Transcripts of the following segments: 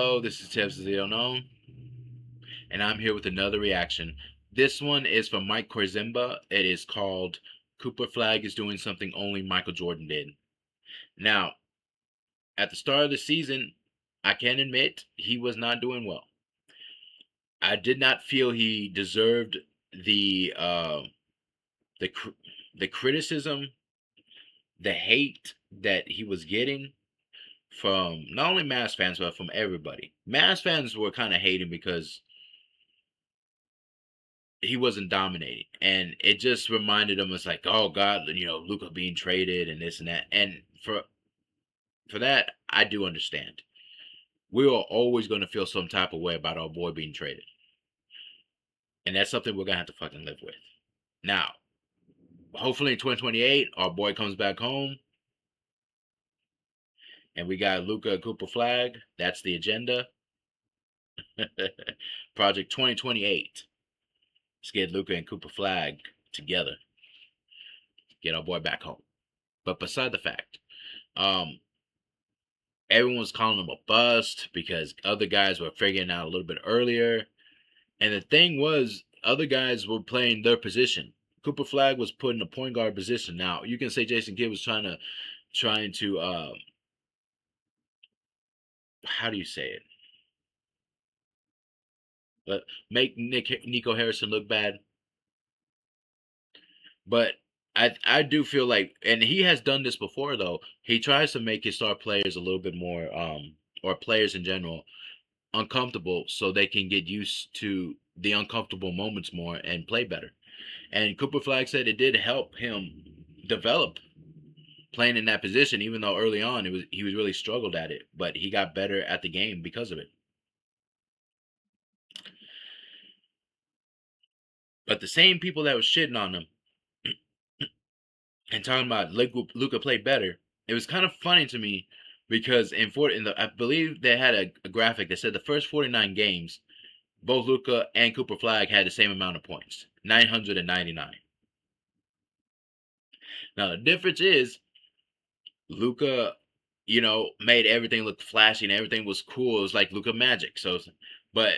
Hello, this is Tibbs the Unknown, and I'm here with another reaction. This one is from Mike Korzimba. It is called Cooper Flagg is doing something only Michael Jordan did. Now, at the start of the season, I can admit he was not doing well. I did not feel he deserved the the the criticism, the hate that he was getting from not only Mavs fans but from everybody. Mavs fans were kind of hating because he wasn't dominating, and it just reminded him, it's like, oh God, Luca being traded and this and that. And for that, I do understand. We are always going to feel some type of way about our boy being traded, and that's something we're gonna have to fucking live with. Now, hopefully in 2028, our boy comes back home, and we got Luca Cooper Flag. That's the agenda. Project 2028. Let's get Luca and Cooper Flag together. Get our boy back home. But beside the fact, um, everyone was calling him a bust because other guys were figuring out a little bit earlier. And the thing was, other guys were playing their position. Cooper Flag was put in a point guard position. Now you can say Jason Kidd was trying to how do you say it? Make Nico Harrison look bad. But I do feel like, and he has done this before though. He tries to make his star players a little bit more, or players in general, uncomfortable so they can get used to the uncomfortable moments more and play better. And Cooper Flag said it did help him develop playing in that position, even though early on he was really struggled at it, but he got better at the game because of it. But the same people that was shitting on him and talking about Luca played better, it was kind of funny to me because I believe they had a graphic that said the first 49 games, both Luca and Cooper Flag had the same amount of points, 999. Now the difference is Luca, made everything look flashy and everything was cool. It was like Luca magic. But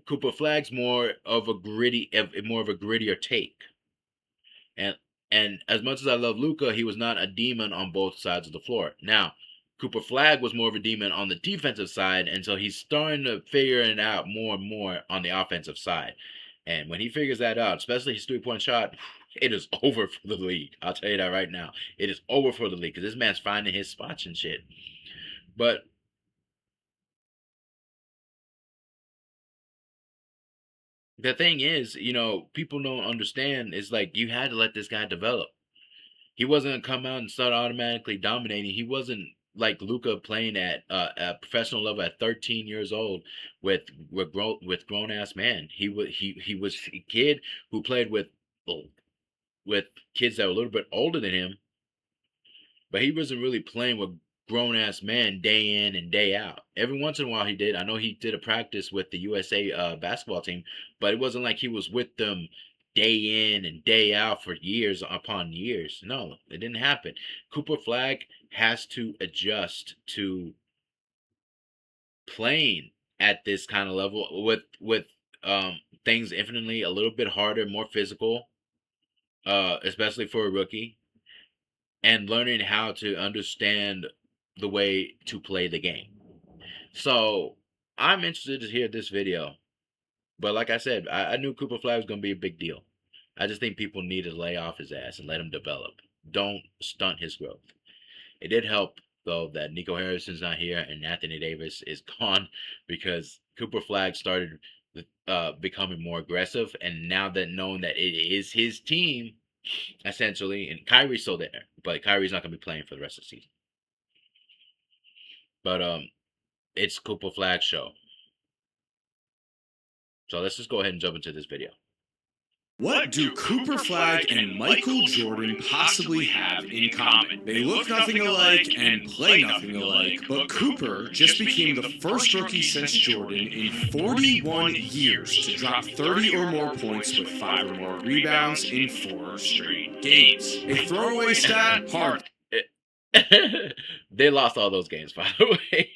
Cooper Flag's more of a grittier take. And as much as I love Luca, he was not a demon on both sides of the floor. Now, Cooper Flagg was more of a demon on the defensive side, and so he's starting to figure it out more and more on the offensive side. And when he figures that out, especially his 3-point shot, it is over for the league. I'll tell you that right now. It is over for the league because this man's finding his spots and shit. But the thing is, people don't understand. Is like you had to let this guy develop. He wasn't gonna come out and start automatically dominating. He wasn't like Luca playing at a professional level at 13 years old with grown ass man. He was a kid who played with kids that were a little bit older than him, but he wasn't really playing with grown ass men day in and day out. Every once in a while he did. I know he did a practice with the USA basketball team, but it wasn't like he was with them day in and day out for years upon years. No, it didn't happen. Cooper Flag has to adjust to playing at this kind of level with things infinitely a little bit harder, more physical, especially for a rookie, and learning how to understand the way to play the game. So I'm interested to hear this video. But like I said, I knew Cooper Flag was going to be a big deal. I just think people need to lay off his ass and let him develop. Don't stunt his growth. It did help, though, that Nico Harrison's not here and Anthony Davis is gone because Cooper Flag started becoming more aggressive. And now that knowing that it is his team, essentially, and Kyrie's still there, but Kyrie's not going to be playing for the rest of the season. But it's Cooper Flag's show. So let's just go ahead and jump into this video. What do Cooper Flagg and Michael Jordan possibly have in common? They look nothing alike and play nothing alike, but Cooper just became the first rookie since Jordan in 41 years to drop 30 or more points with 5 or more rebounds in 4 straight games. A throwaway stat? Hard. They lost all those games, by the way.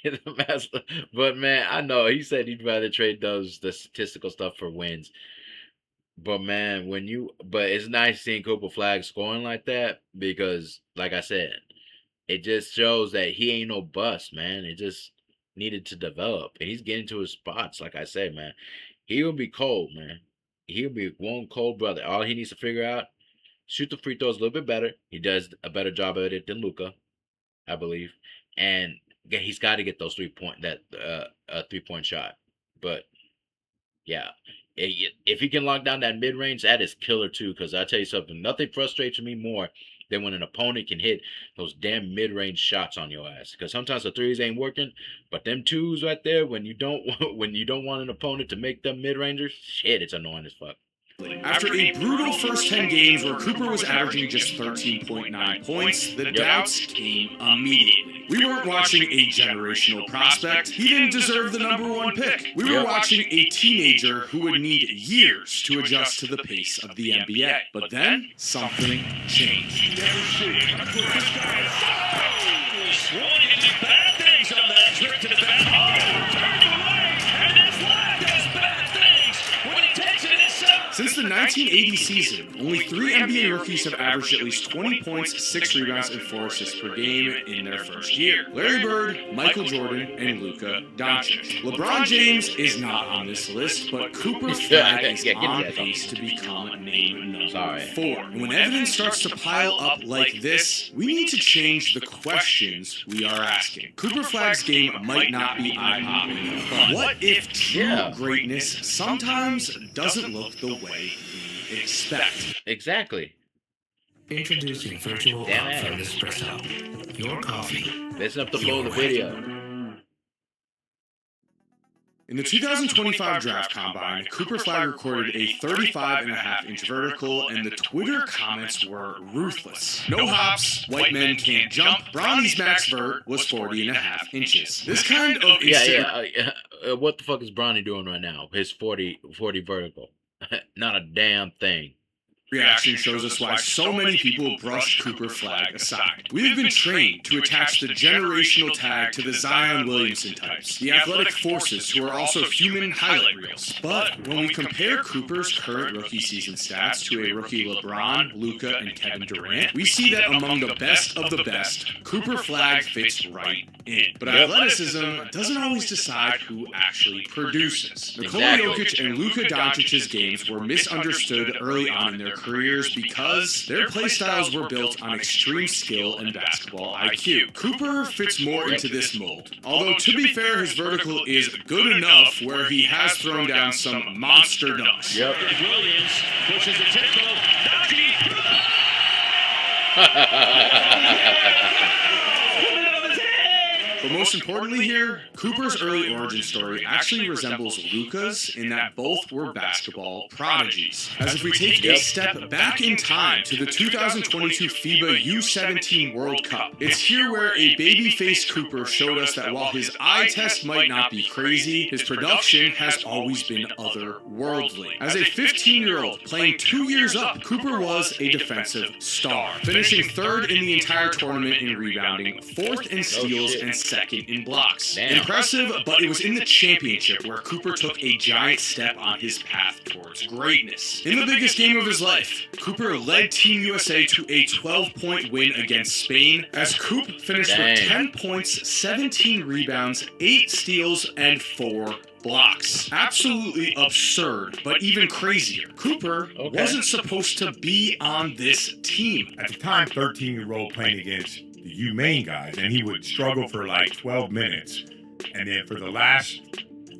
But man, I know he said he'd rather trade the statistical stuff for wins. But man, but it's nice seeing Cooper Flagg scoring like that because, like I said, it just shows that he ain't no bust, man. It just needed to develop, and he's getting to his spots. Like I said, man, he'll be cold, man. He'll be one cold brother. All he needs to figure out, shoot the free throws a little bit better. He does a better job at it than Luca, I believe, and he's got to get those 3 point that 3 point shot. But yeah, if he can lock down that mid range, that is killer too. Because I tell you something, nothing frustrates me more than when an opponent can hit those damn mid range shots on your ass. Because sometimes the threes ain't working, but them twos right there, when you don't when you don't want an opponent to make them mid rangers, shit, it's annoying as fuck. After a brutal first 10 games where Cooper was averaging just 13.9 points, the doubts came immediately. We weren't watching a generational prospect. He didn't deserve the #1 pick. We were watching a teenager who would need years to adjust to the pace of the NBA. But then, something changed. Wanting to do bad things on that trip to the back. Turned away, and then Flagg does bad things when he takes it in his center. Since the 1980 season, only 3 NBA rookies have averaged at least 20 points, 6 rebounds, and 4 assists per game in their first year. Larry Bird, Michael Jordan, and Luka Doncic. LeBron James is not on this list, but Cooper Flagg is on pace to become name number 4. And when evidence starts to pile up like this, we need to change the questions we are asking. Cooper Flagg's game might not be eye-popping, but what if true greatness sometimes doesn't look the way we expect? Exactly. Introducing Virtual Up from Espresso. Your coffee. Listen up the flow of the video. In the 2025 Draft Combine, Cooper Flagg recorded a 35.5-inch vertical, and the Twitter comments were ruthless. No hops, white men can't jump, Bronny's max vert was 40.5 inches. This kind of what the fuck is Bronny doing right now? His 40 vertical. Not a damn thing. Reaction shows us why so many people brush Cooper Flagg aside. We have been trained to attach the generational tag to the Zion Williamson types, the athletic forces who are also human highlight reels. But when we compare Cooper's current rookie season stats to a rookie LeBron, Luka, and Kevin Durant, we see that among the best of the best, Cooper Flagg fits right in. But athleticism doesn't always decide who actually produces. Nikola Jokic and Luka Doncic's games were misunderstood early on in their careers because their playstyles were built on extreme skill and basketball IQ. Cooper fits more into this mold. Although, to be fair, his vertical is good enough where he has thrown down some monster dunks. Williams pushes the tickle. But most importantly here, Cooper's early origin story actually resembles Luka's in that both were basketball prodigies. As if we take a step back in time to the 2022 FIBA U17 World Cup, it's here where a baby-faced Cooper showed us that while his eye test might not be crazy, his production has always been otherworldly. As a 15-year-old playing 2 years up, Cooper was a defensive star, finishing 3rd in the entire tournament in rebounding, 4th in steals, and 2nd in blocks. Damn. Impressive, but it was in the championship where Cooper took a giant step on his path towards greatness. In the biggest game of his life, Cooper led Team USA to a 12-point win against Spain, as Coop finished with 10 points, 17 rebounds, 8 steals, and 4 blocks. Absolutely absurd, but even crazier. Cooper wasn't supposed to be on this team. At the time, 13-year-old playing against the UMaine guys, and he would struggle for like 12 minutes. And then for the last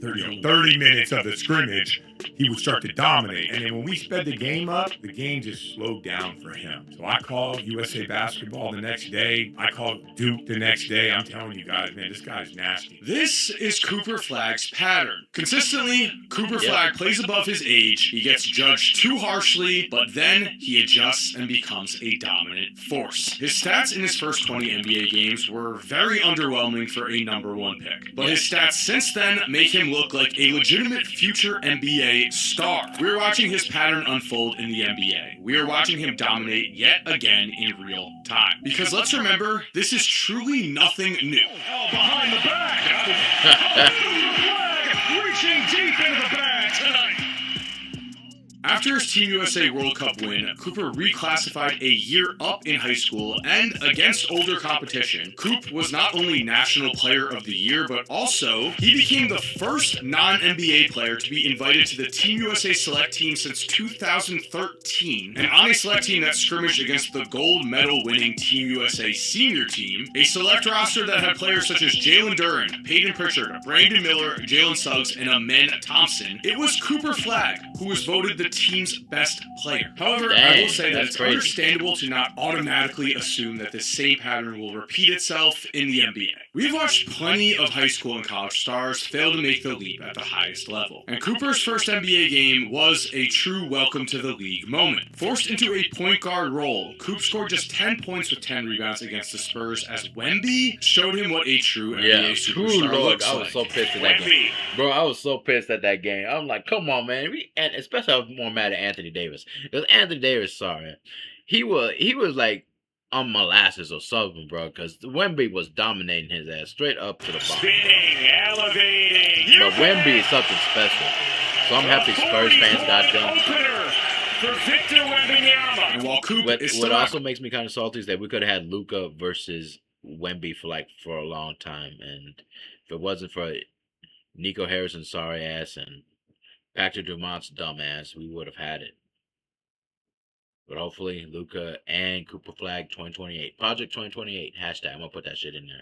30 minutes of the scrimmage, he would start to dominate. And then when we sped the game up, the game just slowed down for him. So I called USA Basketball the next day. I called Duke the next day. I'm telling you guys, man, this guy's nasty. This is Cooper Flagg's pattern. Consistently, Cooper Flagg plays above his age. He gets judged too harshly, but then he adjusts and becomes a dominant force. His stats in his first 20 NBA games were very underwhelming for a #1 pick. But his stats since then make him look like a legitimate future NBA a star. We're watching his pattern unfold in the NBA. We are watching him dominate yet again in real time. Because let's remember, this is truly nothing new. Oh, behind the back. Flagg reaching deep into the bag tonight. After his Team USA World Cup win, Cooper reclassified a year up in high school, and against older competition, Coop was not only National Player of the Year, but also he became the first non-NBA player to be invited to the Team USA Select Team since 2013, and on a select team that scrimmaged against the gold medal winning Team USA Senior Team, a select roster that had players such as Jalen Duren, Peyton Pritchard, Brandon Miller, Jalen Suggs, and Amen Thompson. It was Cooper Flagg who was voted the team's best player. However, I will say that it's understandable to not automatically assume that this same pattern will repeat itself in the NBA. We've watched plenty of high school and college stars fail to make the leap at the highest level, and Cooper's first NBA game was a true welcome to the league moment. Forced into a point guard role, Coop scored just 10 points with 10 rebounds against the Spurs as Wemby showed him what a true NBA superstar looks like. I was so pissed at that game. Bro, I was so pissed at that game. I'm like, come on, man. And especially I was more mad at Anthony Davis. Because Anthony Davis, sorry. He was like on molasses or something, bro. Because Wemby was dominating his ass straight up to the bottom. Spinning, elevating. But Wemby is something special. So I'm happy Spurs fans got them. Opener for Victor Wembanyama. And while Coop is What still also makes me kind of salty is that we could have had Luka versus Wemby for a long time. And if it wasn't for Nico Harrison's sorry ass and Patrick Dumont's dumb ass, we would have had it. But hopefully, Luka and Cooper Flagg 2028. Project 2028. Hashtag. I'm going to put that shit in there.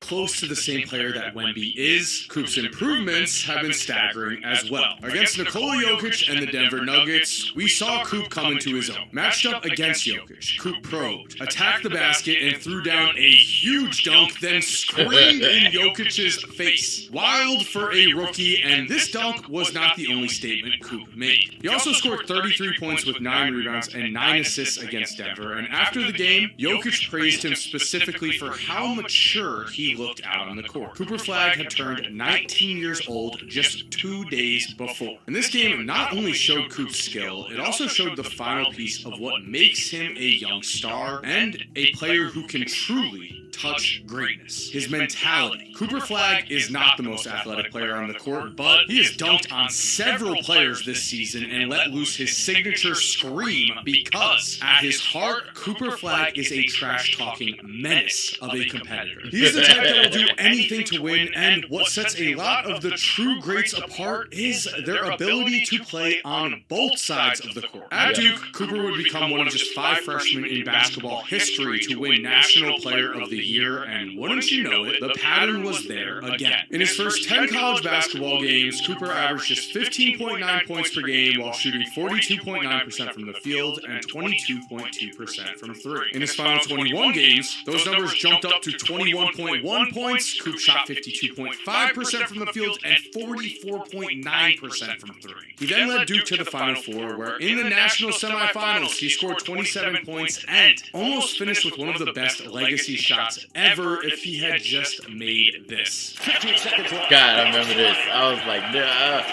close to the same player that Wemby is, Coop's improvements have been staggering as well. Against Nikola Jokic and the Denver Nuggets, we saw Coop come into his own. Matched up against Jokic, Coop probed, attacked the basket, and threw down a huge dunk, then screamed in Jokic's face. Wild for a rookie, and this dunk was not the only statement Coop made. He also scored 33 points with 9 rebounds and 9 assists against Denver, and after the game, Jokic praised him specifically for how mature he looked out on the court. Cooper Flagg had turned 19 years old just 2 days before. And this game not only showed Coop's skill, it also showed the final piece of what makes him a young star and a player who can truly touch greatness. His mentality. Cooper Flagg is not the most athletic player on the court, but he has dunked on several players this season and let loose his signature scream because, at his heart, Cooper Flagg is a trash-talking menace of a competitor. He is the type that will do anything to win, and what sets a lot of the true greats apart is their ability to play on both sides of the court. At Duke, Cooper would become one of just 5 freshmen in basketball history to win National Player of the Year, and wouldn't you know it, the pattern was there again. In his first 10 college basketball games, Cooper averaged just 15.9 points per game while shooting 42.9% from the field and 22.2% from 3. In his final 21 games, those numbers jumped up to 21.1 points, Coop shot 52.5% from the field and 44.9% from 3. He then led Duke to the Final Four, where in the national semifinals, he scored 27 points and almost finished with one of the best legacy shots ever if he had just made this. 15 seconds left. God, I remember this. I was like, nah.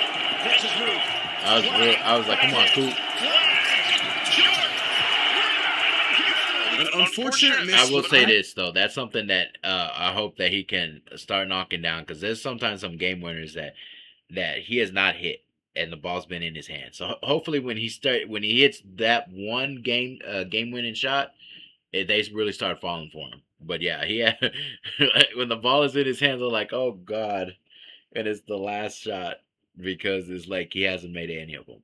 That's his move. I was like, come on, Coop. An unfortunate miss. I will say this though, that's something that I hope that he can start knocking down, because there's sometimes some game winners that he has not hit and the ball's been in his hand. So hopefully when he hits that one game winning shot, they really start falling for him. But yeah, when the ball is in his hands, I'm like, oh God, and it's the last shot, because it's like he hasn't made any of them.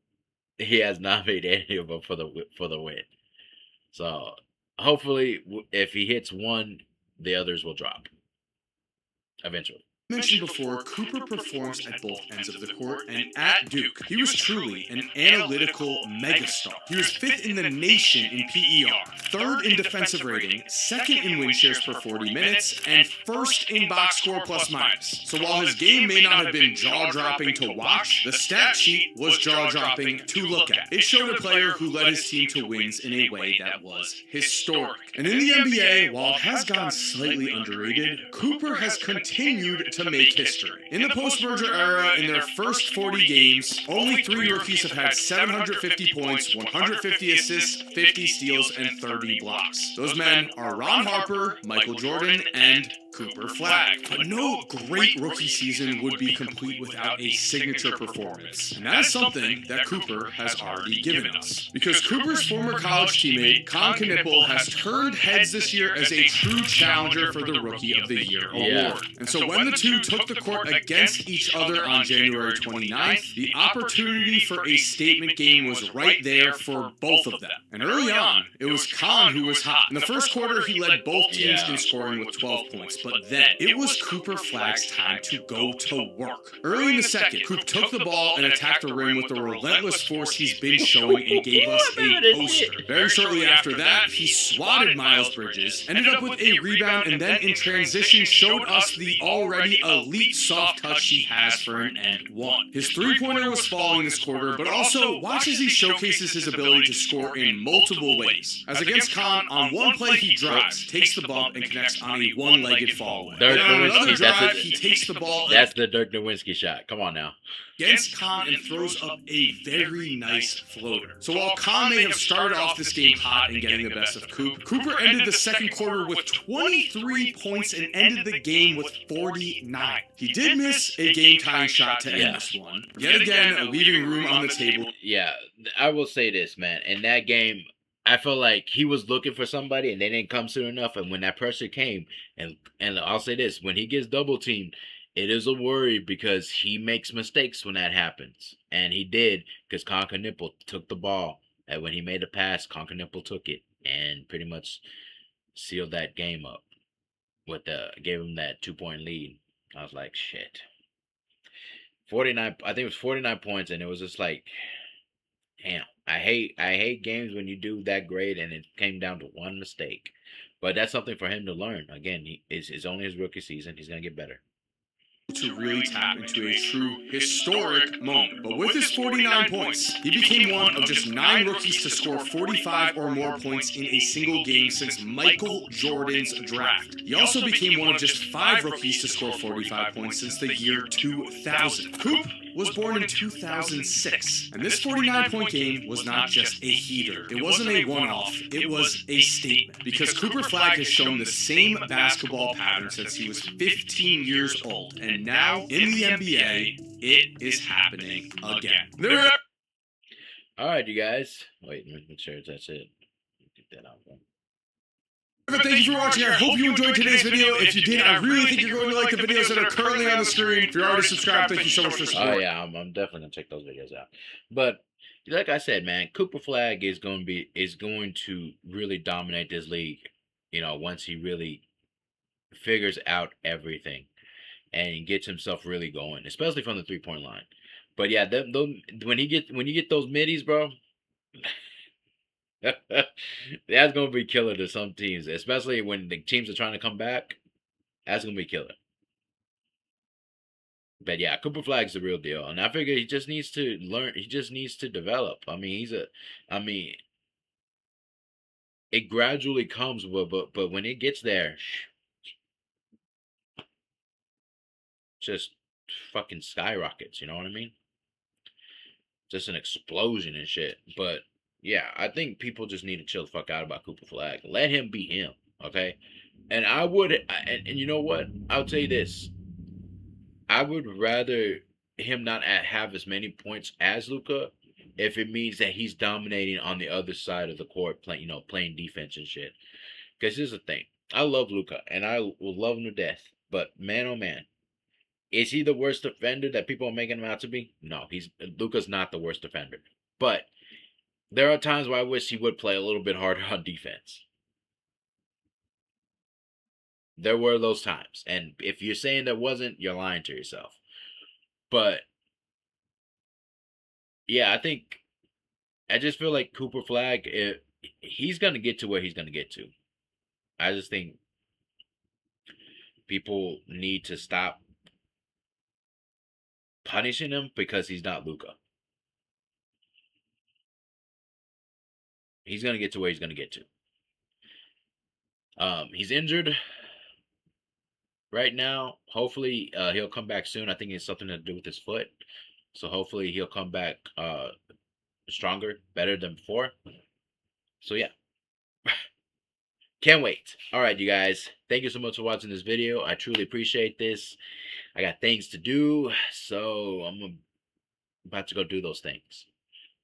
He has not made any of them for the win. So hopefully, if he hits one, the others will drop eventually. Mentioned before, Cooper performs at both ends of the court, and at Duke, he was truly an analytical megastar. He was 5th in the nation in PER, 3rd in defensive rating, 2nd in win shares per 40 minutes, and 1st in box score plus minus. So while his game may not have been jaw-dropping to watch, the stat sheet was jaw-dropping to look at. It showed a player who led his team to wins in a way that was historic. And in the NBA, while it has gone slightly underrated, Cooper has continued to make history. In the post-merger era, in their first 40 games, only 3 rookies have had 750 points, 150 assists, 50 steals, and 30 blocks. Those men are Ron Harper, Michael Jordan, and Cooper Flagg. But no great rookie season would be complete without a signature performance. And that is something that Cooper has already given us. Because Cooper's former college teammate, Con Knipple, has turned heads this year as a true challenger for the Rookie of the Year award. And so when the two took the court against each other on January 29th, the opportunity for a statement game was right there for both of them. And early on, it was Con who was hot. In the first quarter, he led both teams in scoring with 12 points. But then, it was Cooper Flagg's time to go to work. Early in the second, Coop took the ball and attacked the rim with the relentless force he's been showing and gave us a poster. Very shortly after that, he swatted Miles Bridges, ended up with a rebound, and then in transition showed us the already elite soft touch he has for an and one. His three-pointer was falling this quarter, but also watch as he showcases his ability to score in multiple ways. As against Con, on one play he drives, takes the bump, and connects on a one-legged fall away. Dirk On another Nowitzki, drive, he takes the ball that's the Dirk Nowitzki shot. Come on now. against Con and throws up a very nice floater. So while Con may have started off this game hot and getting the best of Coop, Cooper ended the second quarter with 23 points and ended the game with 49. He did miss a game-tying shot to end this one. Yet again, leaving room on the table. Yeah, I will say this, man. In that game, I felt like he was looking for somebody and they didn't come soon enough. And when that pressure came, and I'll say this, when he gets double teamed, it is a worry because he makes mistakes when that happens. And he did because Conker Nipple took the ball. And when he made a pass, Conker Nipple took it and pretty much sealed that game up. Gave him that 2-point lead. I was like, shit. 49, I think it was 49 points, and it was just like, damn. I hate games when you do that great and it came down to one mistake. But that's something for him to learn. Again, it's only his rookie season. He's gonna get better. To really tap into a true historic moment. But with his 49 points, he became one of just 9 rookies to score 45 or more points in a single game since Michael Jordan's draft. He also became one of just 5 rookies to score 45 points since the year 2000. Coop was born in 2006, and this 49-point game was not just a heater. It wasn't a one-off, it was a statement, because Cooper Flagg has shown the same basketball pattern since he was 15 years old, and now in the NBA, it is happening again. All right, you guys. Wait, let me make sure that's it. Get that out. Thank you for watching. I hope you enjoyed today's video. If you did, I really think you're going to like the videos that are currently on the screen. If you're already subscribed, thank you so much for support. Oh yeah, I'm definitely gonna check those videos out. But like I said, man, Cooper Flagg is going to really dominate this league. You know, once he really figures out everything and gets himself really going, especially from the 3-point line. But yeah, when you get those middies, bro. That's gonna be killer to some teams, especially when the teams are trying to come back. That's gonna be killer. But yeah, Cooper Flagg's the real deal, and I figure he just needs to learn. He just needs to develop. I mean, it gradually comes, but when it gets there, just fucking skyrockets. You know what I mean? Just an explosion and shit. But yeah, I think people just need to chill the fuck out about Cooper Flagg. Let him be him, okay? And and you know what? I'll tell you this. I would rather him not have as many points as Luka if it means that he's dominating on the other side of the court, playing defense and shit. Because here's the thing. I love Luka, and I will love him to death. But man, oh man, is he the worst defender that people are making him out to be? No, Luka's not the worst defender. But there are times where I wish he would play a little bit harder on defense. There were those times. And if you're saying there wasn't, you're lying to yourself. But yeah, I just feel like Cooper Flagg, he's going to get to where he's going to get to. I just think people need to stop punishing him because he's not Luka. He's going to get to where he's going to get to. He's injured right now. Hopefully, he'll come back soon. I think it's something to do with his foot. So hopefully he'll come back stronger, better than before. So yeah, can't wait. All right, you guys. Thank you so much for watching this video. I truly appreciate this. I got things to do, so I'm about to go do those things.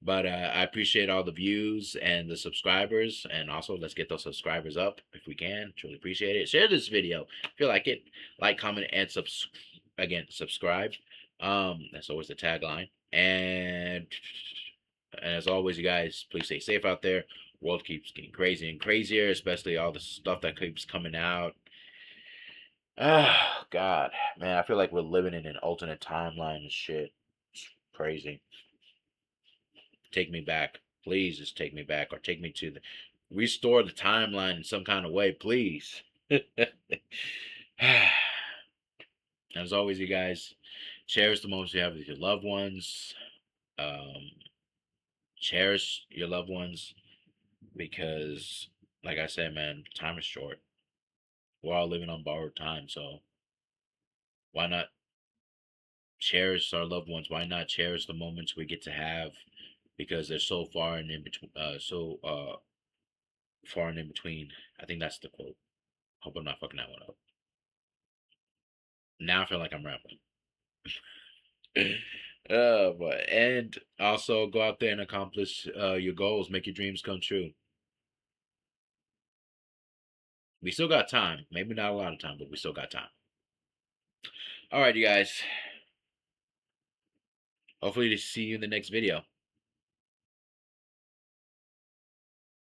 But I appreciate all the views and the subscribers, and also let's get those subscribers up if we can. Truly appreciate it. Share this video if you like it. Like, comment, and subscribe. That's always the tagline. And as always, you guys, please stay safe out there. World keeps getting crazy and crazier, especially all the stuff that keeps coming out. Oh God, man, I feel like we're living in an alternate timeline and shit. It's crazy. Take me back. Please just take me back, or take me to the restore the timeline in some kind of way, please. As always, you guys, cherish the moments you have with your loved ones. Cherish your loved ones because, like I said, man, time is short. We're all living on borrowed time, so why not cherish our loved ones? Why not cherish the moments we get to have because they're so far and in between, far and in between. I think that's the quote. Hope I'm not fucking that one up. Now I feel like I'm rapping. But and also go out there and accomplish your goals, make your dreams come true. We still got time. Maybe not a lot of time, but we still got time. All right, you guys. Hopefully to see you in the next video.